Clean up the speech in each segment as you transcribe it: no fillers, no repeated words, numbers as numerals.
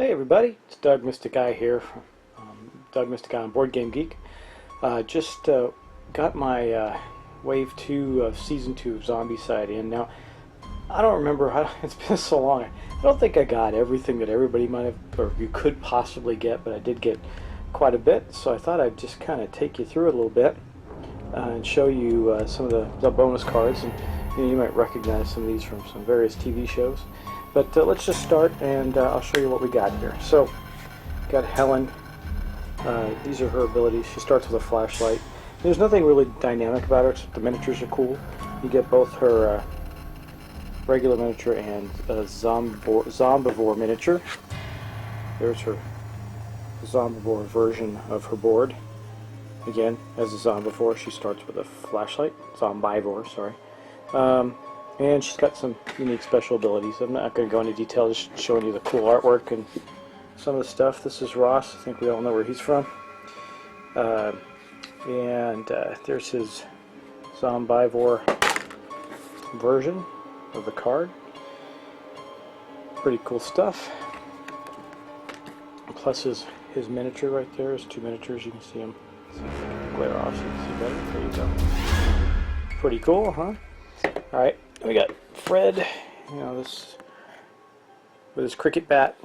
Hey everybody, it's Doug Mystic Eye here, Doug Mystic Eye on Board Game Geek. Just got my Wave 2 of Season 2 of Zombicide in. Now, I don't remember, it's been so long, I don't think I got everything that everybody might have, or you could possibly get, but I did get quite a bit, so I thought I'd just kind of take you through it a little bit and show you some of the bonus cards, and you might recognize some of these from some various TV shows. But let's just start, and I'll show you what we got here. So, got Helen. These are her abilities. She starts with a flashlight. There's nothing really dynamic about her, except the miniatures are cool. You get both her regular miniature and Zombivore miniature. There's her Zombivore version of her board. Again, as a Zombivore, she starts with a flashlight. Zombivore, sorry. And she's got some unique special abilities. I'm not going to go into detail, just showing you the cool artwork and some of the stuff. This is Ross. I think we all know where he's from. There's his Zombivore version of the card. Pretty cool stuff. Plus his miniature right there. There's two miniatures. You can see them. Glare off so you can see better. There you go. Pretty cool, huh? Alright. We got Fred, this with his cricket bat.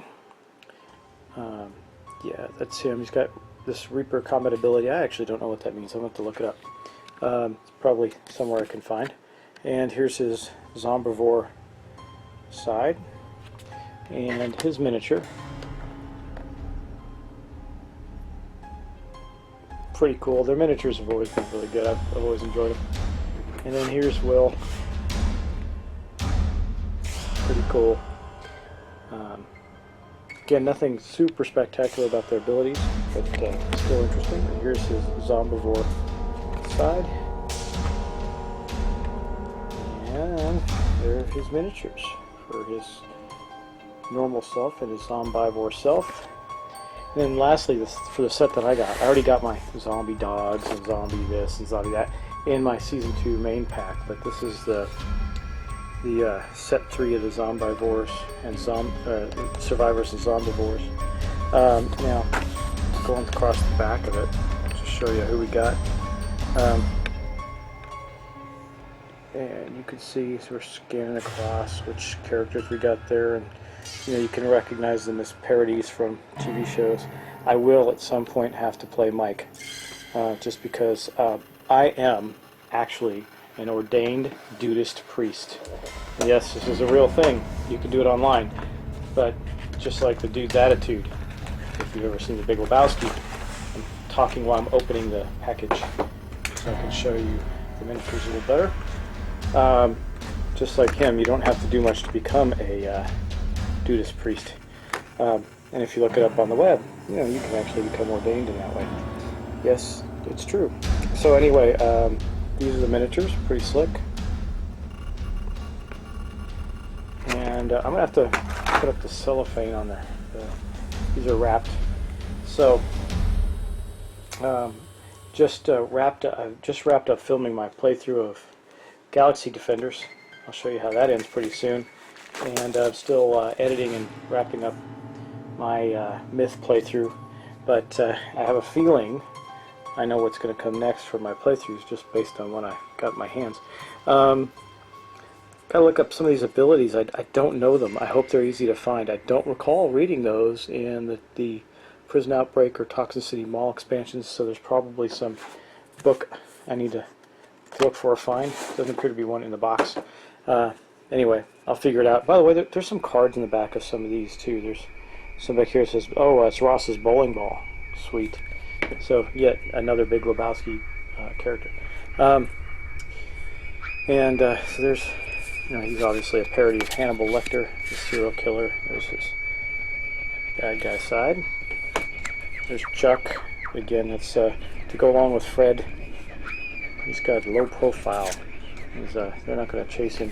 Yeah, that's him. He's got this Reaper combat ability. I actually don't know what that means. I'm going to have to look it up. It's probably somewhere I can find. And here's his Zombivore side and his miniature. Pretty cool. Their miniatures have always been really good. I've always enjoyed them. And then here's Will. Pretty cool. Again, nothing super spectacular about their abilities, but still interesting. And here's his Zombivore side. And there are his miniatures for his normal self and his Zombivore self. And then lastly, for the set that I got, I already got my zombie dogs and zombie this and zombie that in my Season 2 main pack, but this is the set 3 of the Zombivores and Survivors and Zombivores. Now, going across the back of it, I'll just show you who we got. And you can see, so we're scanning across which characters we got there, and you can recognize them as parodies from TV shows. I will at some point have to play Mike, just because I am actually an ordained Dudist priest. And yes, this is a real thing. You can do it online. But just like the dude's attitude, if you've ever seen The Big Lebowski, I'm talking while I'm opening the package so I can show you the miniatures a little better. Just like him, you don't have to do much to become a Dudist priest. And if you look it up on the web, you can actually become ordained in that way. Yes, it's true. So anyway, these are the miniatures, pretty slick. And I'm going to have to put up the cellophane on there. These are wrapped. So, just wrapped up filming my playthrough of Galaxy Defenders. I'll show you how that ends pretty soon. And I'm still editing and wrapping up my Myth playthrough. But I have a feeling I know what's going to come next for my playthroughs just based on what I got in my hands. Gotta look up some of these abilities. I don't know them. I hope they're easy to find. I don't recall reading those in the Prison Outbreak or Toxin City Mall expansions, so there's probably some book I need to look for or find. Doesn't appear to be one in the box. Anyway, I'll figure it out. By the way, there's some cards in the back of some of these too. There's some back here that says, oh, it's Ross's bowling ball. Sweet. So, yet another Big Lebowski character. So there's, he's obviously a parody of Hannibal Lecter, the serial killer. There's his bad guy side. There's Chuck. Again, it's to go along with Fred. He's got low profile. They're not going to chase him.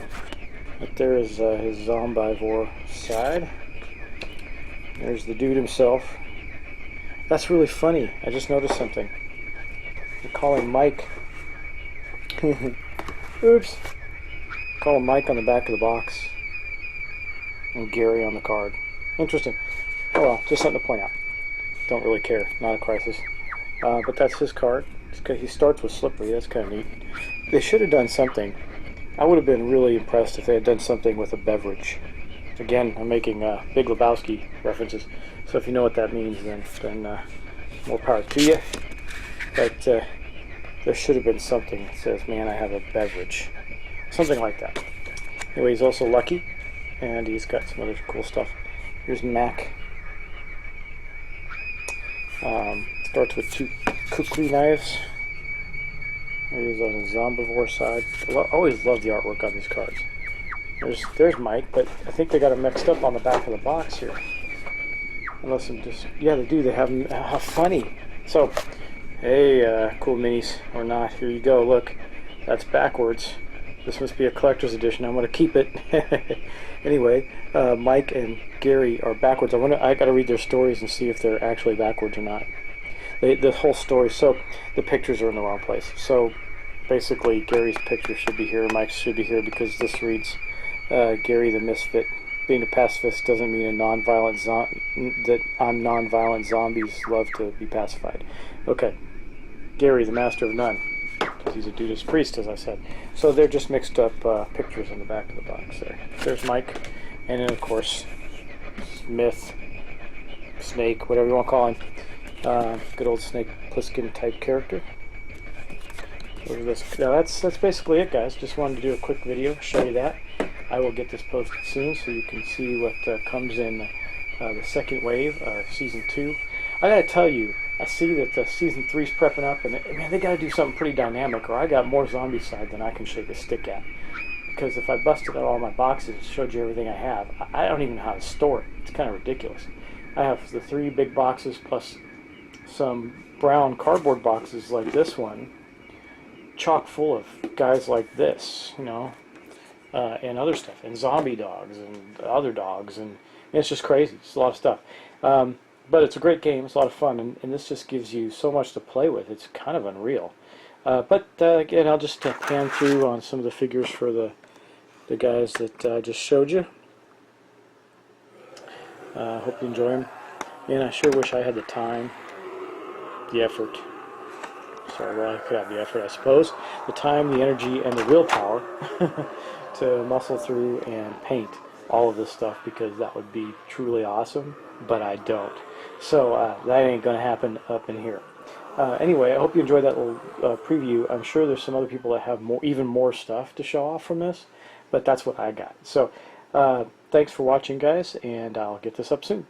But there is his Zombivore side. There's the dude himself. That's really funny. I just noticed something. They call him Mike. Oops. Call him Mike on the back of the box. And Gary on the card. Interesting. Oh well, just something to point out. Don't really care. Not a crisis. But that's his card. He starts with Slippery. That's kind of neat. They should have done something. I would have been really impressed if they had done something with a beverage. Again, I'm making Big Lebowski references. So if you know what that means, then more power to you. But there should have been something that says, man, I have a beverage. Something like that. Anyway, he's also lucky. And he's got some other cool stuff. Here's Mac. Starts with 2 kukri knives. He's on the Zombivore side. Always love the artwork on these cards. There's Mike, but I think they got him mixed up on the back of the box here. Unless I'm just... Yeah, they do. They have him... How funny. So, hey, cool minis. Or not. Here you go. Look. That's backwards. This must be a collector's edition. I'm going to keep it. Anyway, Mike and Gary are backwards. I got to read their stories and see if they're actually backwards or not. The whole story. So the pictures are in the wrong place. So basically, Gary's picture should be here. Mike's should be here because this reads, Gary the Misfit. Being a pacifist doesn't mean that I'm non-violent. Zombies love to be pacified. Okay, Gary the Master of None. He's a Dudeist priest, as I said. So they're just mixed up pictures on the back of the box there. There's Mike, and then of course Smith, Snake, whatever you want to call him. Good old Snake Plissken type character. Look at this. Now that's basically it, guys. Just wanted to do a quick video, show you that. I will get this posted soon, so you can see what comes in the second wave of season 2. I gotta tell you, I see that season 3's prepping up, and man, they gotta do something pretty dynamic, or I got more Zombicide than I can shake a stick at. Because if I busted out all my boxes and showed you everything I have, I don't even know how to store it. It's kind of ridiculous. I have the 3 big boxes plus some brown cardboard boxes like this one, chock full of guys like this, you know, and other stuff, and zombie dogs and other dogs, and it's just crazy. It's a lot of stuff. But it's a great game. It's a lot of fun, and this just gives you so much to play with. It's kind of unreal. But again, I'll just pan through on some of the figures for the guys that I just showed you. Hope you enjoy them. And I sure wish I had the time, the effort. Sorry, well, I could have the effort, I suppose. The time, the energy, and the willpower to muscle through and paint all of this stuff, because that would be truly awesome, but I don't. So that ain't going to happen up in here. Anyway, I hope you enjoyed that little preview. I'm sure there's some other people that have even more stuff to show off from this, but that's what I got. So thanks for watching, guys, and I'll get this up soon.